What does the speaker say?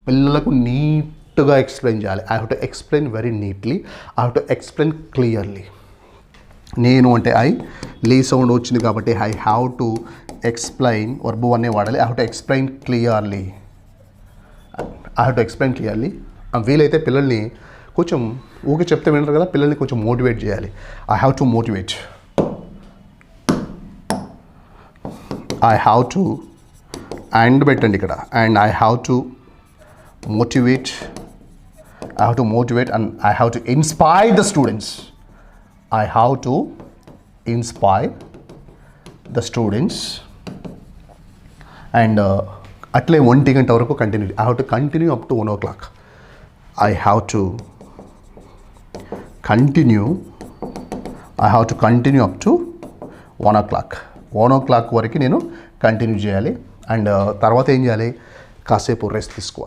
పిల్లలకు నీట్గా ఎక్స్ప్లెయిన్ చేయాలి. I have to explain very neatly, I have to explain clearly. నేను అంటే ఐ, లీ సౌండ్ వచ్చింది కాబట్టి I have to explain, verb అనే వాడాలి. I have to explain clearly, I have to explain clearly. వీలైతే పిల్లల్ని కొంచెం ఊకే చెప్తే వింటారు కదా, పిల్లల్ని కొంచెం మోటివేట్ చేయాలి. I have to motivate, I have to and పెట్టండి ఇక్కడ, and I have to motivate, I have to motivate and I have to inspire the students. I have to inspire the students. And అట్లే 1 గంట వరకు continue. I have to continue up to 1 o'clock. I have to continue up to 1 o'clock. 1 o'clock వరకు నేను continue చేయాలి. And తర్వాత ఏం చేయాలి, కాసేపు రెస్ట్ తీసుకోవాలి.